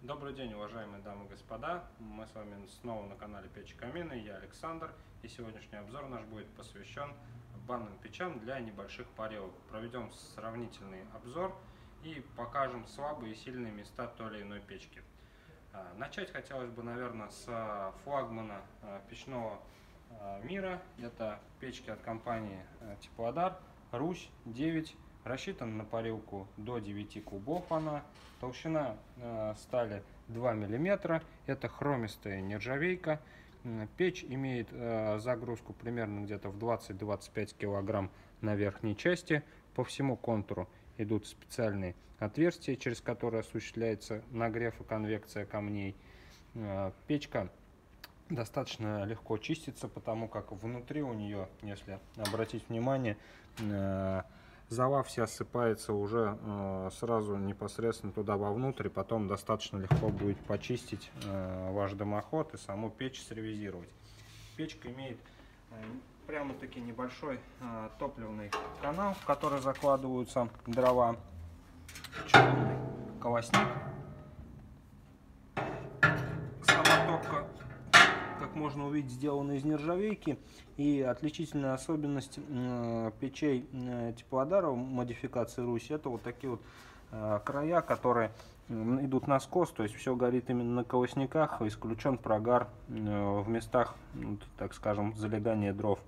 Добрый день, уважаемые дамы и господа. Мы с вами снова на канале Печи Камины. Я Александр. И сегодняшний обзор наш будет посвящен банным печам для небольших парилок. Проведем сравнительный обзор и покажем слабые и сильные места той или иной печки. Начать хотелось бы, наверное, с флагмана печного мира. Это печки от компании Теплодар Русь 9. Рассчитана на парилку до 9 кубов она. Толщина стали 2 мм. Это хромистая нержавейка. Печь имеет загрузку примерно где-то в 20-25 кг на верхней части. По всему контуру идут специальные отверстия, через которые осуществляется нагрев и конвекция камней. Печка достаточно легко чистится, потому как внутри у нее, если обратить внимание, зола вся осыпается уже сразу непосредственно туда вовнутрь, и потом достаточно легко будет почистить ваш дымоход и саму печь сревизировать. Печка имеет прямо-таки небольшой топливный канал, в который закладываются дрова, черный колосник. Сама топка, как можно увидеть, сделана из нержавейки, и отличительная особенность печей Теплодара модификации Русь — это вот такие вот края, которые идут на скос, то есть все горит именно на колосниках, исключен прогар в местах, так скажем, залегания дров.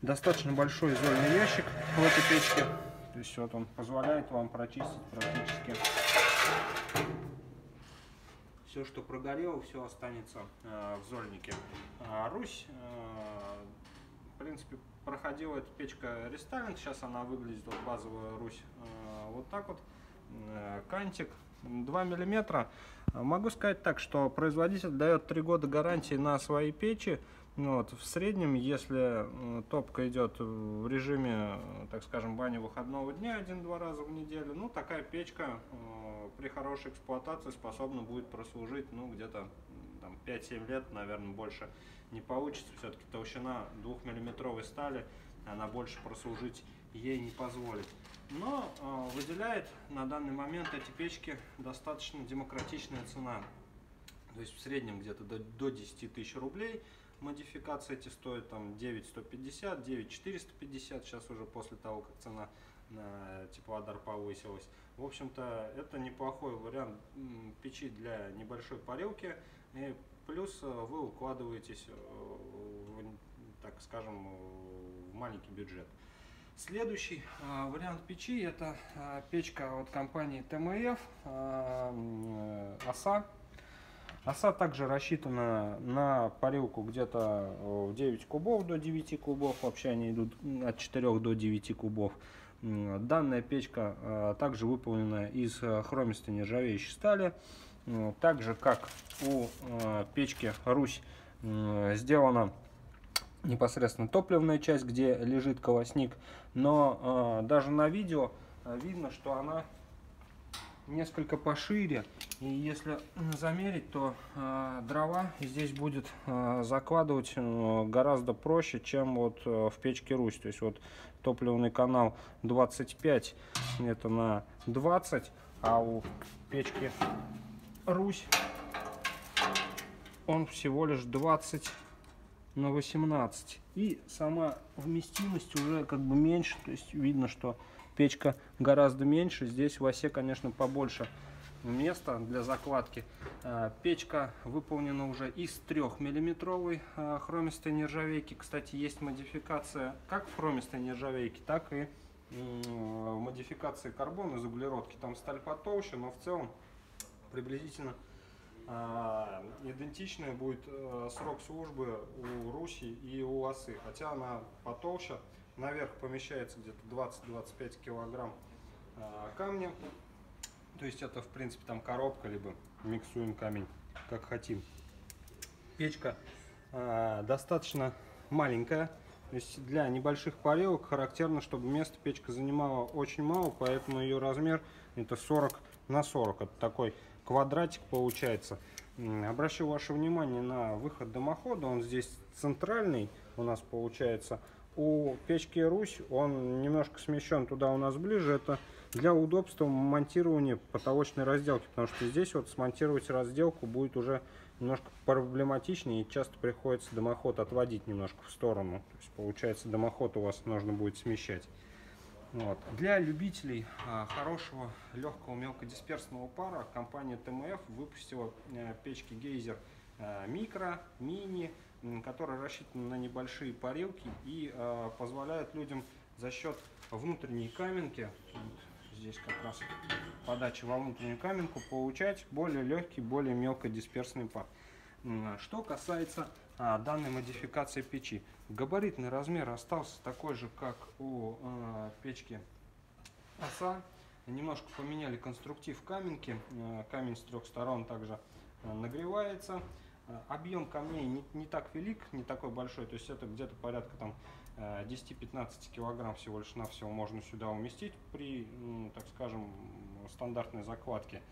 Достаточно большой зольный ящик в этой печке, то есть вот он позволяет вам прочистить практически все, что прогорело, все останется в зольнике. Русь, в принципе, проходила эта печка рестайлинг. Сейчас она выглядит, вот базовая Русь, вот так вот. Кантик 2 мм. Могу сказать так, что производитель дает 3 года гарантии на свои печи. Вот, в среднем, если топка идет в режиме, так скажем, бани выходного дня 1-2 раза в неделю, ну, такая печка при хорошей эксплуатации способна будет прослужить, ну, где-то 5-7 лет, наверное, больше не получится. Все-таки толщина 2-миллиметровой стали, она больше прослужить ей не позволит. Но выделяет на данный момент эти печки достаточно демократичная цена. То есть в среднем где-то до 10 тысяч рублей. Модификации эти стоят там 9150, 9450, сейчас уже после того, как цена на Теплодар повысилась. В общем-то, это неплохой вариант печи для небольшой парилки. И плюс вы укладываетесь, так скажем, в маленький бюджет. Следующий вариант печи — это печка от компании ТМФ, Оса. Оса также рассчитана на парилку где-то в 9 кубов до 9 кубов. Вообще они идут от 4 до 9 кубов. Данная печка также выполнена из хромистой нержавеющей стали. Так же, как у печки Русь, сделана непосредственно топливная часть, где лежит колосник. Но даже на видео видно, что она несколько пошире, и если замерить, то дрова здесь будет закладывать гораздо проще, чем вот в печке Русь. То есть вот топливный канал 25, это на 20, а у печки Русь он всего лишь 20 на 18, и сама вместимость уже как бы меньше, то есть видно, что печка гораздо меньше. Здесь в осе, конечно, побольше места для закладки. Печка выполнена уже из 3-миллиметровой хромистой нержавейки. Кстати, есть модификация как в хромистой нержавейке, так и в модификации карбон из углеродки. Там сталь потолще, но в целом приблизительно идентичный будет срок службы у Руси и у Осы, хотя она потолще. Наверх помещается где-то 20-25 килограмм камня. То есть это, в принципе, там коробка, либо миксуем камень, как хотим. Печка достаточно маленькая. То есть для небольших парилок характерно, чтобы место печка занимала очень мало, поэтому ее размер это 40 на 40. Это такой квадратик получается. Обращу ваше внимание на выход дымохода. Он здесь центральный у нас получается. У печки Русь он немножко смещен туда у нас ближе. Это для удобства монтирования потолочной разделки, потому что здесь вот смонтировать разделку будет уже немножко проблематичнее, и часто приходится дымоход отводить немножко в сторону. То есть получается, дымоход у вас нужно будет смещать. Вот. Для любителей хорошего легкого мелкодисперсного пара компания ТМФ выпустила печки Гейзер микро, мини, которые рассчитаны на небольшие парилки и позволяют людям за счет внутренней каменки, вот здесь как раз подача во внутреннюю каменку, получать более легкий, более мелкодисперсный пар. Что касается данной модификации печи, габаритный размер остался такой же, как у печки ОСА. Немножко поменяли конструктив каменки. Камень с 3 сторон также нагревается. Объем камней не так велик, не такой большой, то есть это где-то порядка там 10-15 килограмм всего лишь навсего можно сюда уместить при, так скажем, стандартной закладке.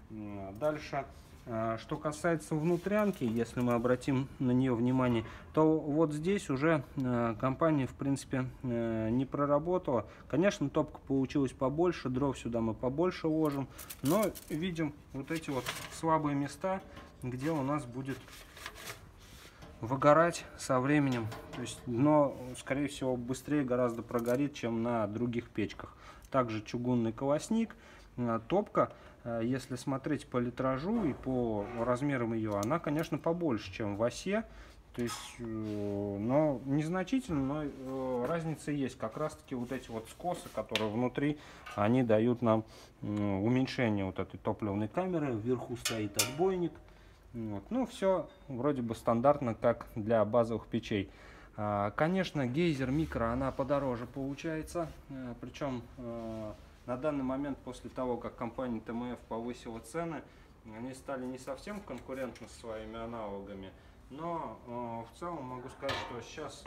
Дальше, что касается внутрянки, если мы обратим на нее внимание, то вот здесь уже компания в принципе не проработала. Конечно, топка получилась побольше, дров сюда мы побольше ложим, но видим вот эти вот слабые места, где у нас будет выгорать со временем. То есть дно, скорее всего, быстрее гораздо прогорит, чем на других печках. Также чугунный колосник, топка, если смотреть по литражу и по размерам ее, она, конечно, побольше, чем в осе. То есть, но незначительно, но разница есть. Как раз таки вот эти вот скосы, которые внутри, они дают нам уменьшение вот этой топливной камеры. Вверху стоит отбойник. Вот. Ну, все вроде бы стандартно, как для базовых печей. Конечно, Гейзер микро, она подороже получается. Причем на данный момент, после того, как компания ТМФ повысила цены, они стали не совсем конкурентны с своими аналогами. Но в целом могу сказать, что сейчас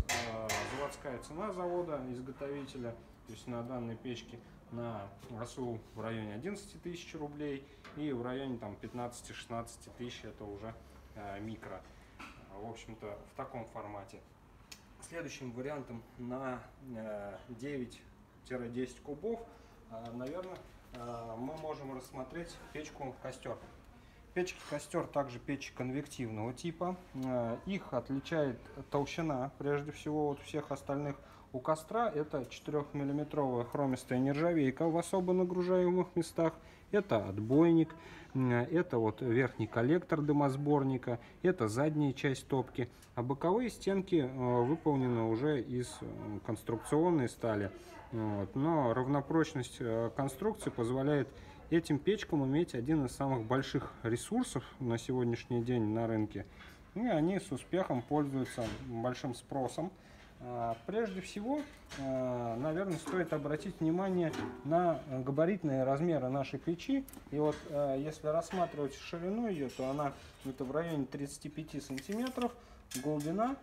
заводская цена завода-изготовителя, то есть на данной печке, на ОСУ в районе 11 тысяч рублей и в районе 15-16 тысяч это уже микро. В общем-то, в таком формате. Следующим вариантом на 9-10 кубов, наверное, мы можем рассмотреть печку Костер. Печки Костер также печи конвективного типа. Их отличает толщина, прежде всего, от всех остальных. У Костра это 4-миллиметровая хромистая нержавейка в особо нагружаемых местах. Это отбойник, это вот верхний коллектор дымосборника, это задняя часть топки. А боковые стенки выполнены уже из конструкционной стали. Вот. Но равнопрочность конструкции позволяет этим печкам иметь один из самых больших ресурсов на сегодняшний день на рынке. И они с успехом пользуются большим спросом. Прежде всего, наверное, стоит обратить внимание на габаритные размеры нашей печи. И вот если рассматривать ширину ее, то она где-то в районе 35 сантиметров, глубина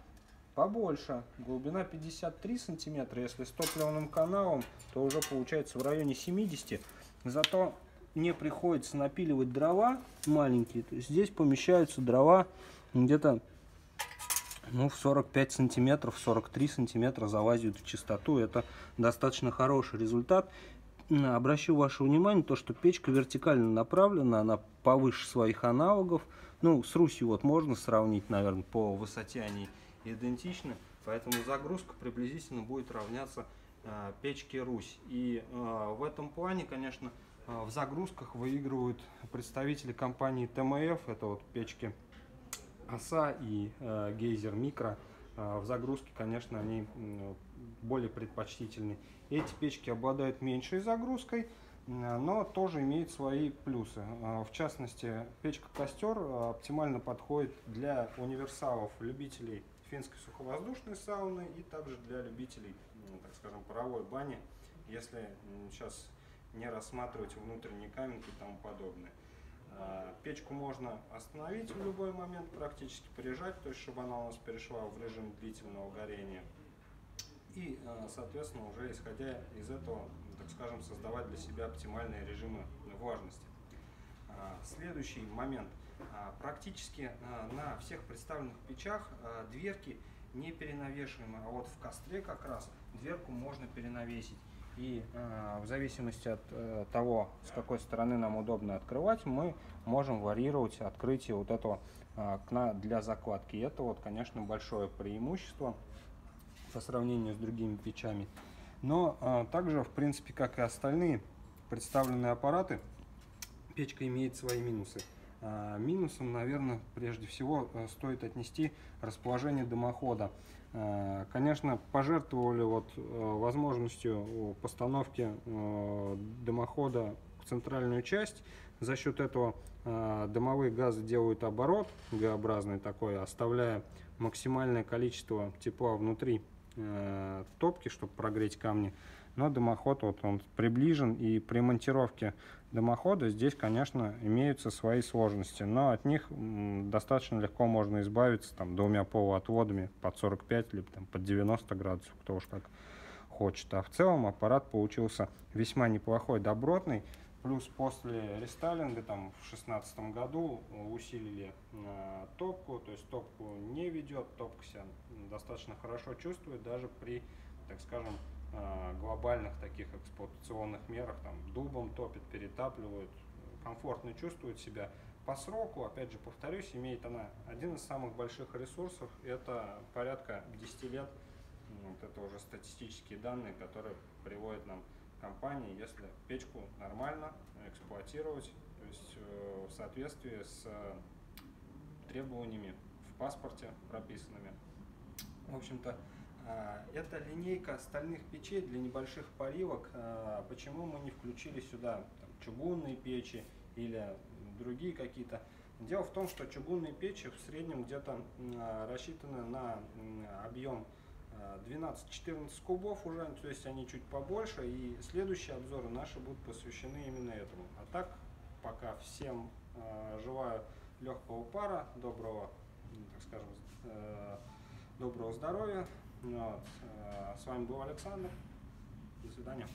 побольше, глубина 53 сантиметра. Если с топливным каналом, то уже получается в районе 70. Зато не приходится напиливать дрова маленькие. То есть здесь помещаются дрова где-то в 45 сантиметров, 43 сантиметра залазят в чистоту. Это достаточно хороший результат. Обращу ваше внимание, то, что печка вертикально направлена, она повыше своих аналогов. Ну, с Русью вот можно сравнить, наверное, по высоте они идентичны. Поэтому загрузка приблизительно будет равняться печке Русь. И в этом плане, конечно, в загрузках выигрывают представители компании ТМФ. Это вот печки ОСА и Гейзер микро. В загрузке, конечно, они более предпочтительны. Эти печки обладают меньшей загрузкой, но тоже имеют свои плюсы. В частности, печка Костер оптимально подходит для универсалов, любителей финской суховоздушной сауны и также для любителей, так скажем, паровой бани, если сейчас не рассматривать внутренние каменки и тому подобное. Печку можно остановить в любой момент, практически прижать, то есть чтобы она у нас перешла в режим длительного горения. И, соответственно, уже исходя из этого, так скажем, создавать для себя оптимальные режимы влажности. Следующий момент. Практически на всех представленных печах дверки не перенавешиваемы, а вот в Костре как раз дверку можно перенавесить. И в зависимости от того, с какой стороны нам удобно открывать, мы можем варьировать открытие вот этого окна для закладки. И это вот, конечно, большое преимущество по сравнению с другими печами. Но также, в принципе, как и остальные представленные аппараты, печка имеет свои минусы. Минусом, наверное, прежде всего стоит отнести расположение дымохода. Конечно, пожертвовали вот возможностью постановки дымохода в центральную часть. За счет этого дымовые газы делают оборот Г-образный такой, оставляя максимальное количество тепла внутри топки, чтобы прогреть камни. Но дымоход вот он приближен, и при монтировке дымохода здесь, конечно, имеются свои сложности, но от них достаточно легко можно избавиться там двумя полуотводами под 45 либо там, под 90 градусов, кто уж как хочет. А в целом аппарат получился весьма неплохой, добротный. Плюс после рестайлинга там в 2016 году усилили топку, то есть топку не ведет, топка себя достаточно хорошо чувствует даже при, так скажем, глобальных таких эксплуатационных мерах, там дубом топит, перетапливают, комфортно чувствует себя. По сроку, опять же повторюсь, имеет она один из самых больших ресурсов, это порядка 10 лет. Вот это уже статистические данные, которые приводят нам компании, если печку нормально эксплуатировать, то есть в соответствии с требованиями в паспорте прописанными. В общем-то, это линейка стальных печей для небольших парилок. Почему мы не включили сюда там, чугунные печи или другие какие-то? Дело в том, что чугунные печи в среднем где-то рассчитаны на объем 12-14 кубов уже, то есть они чуть побольше, и следующие обзоры наши будут посвящены именно этому. А так, пока всем желаю легкого пара, доброго, так скажем, доброго здоровья. Вот. С вами был Александр. До свидания.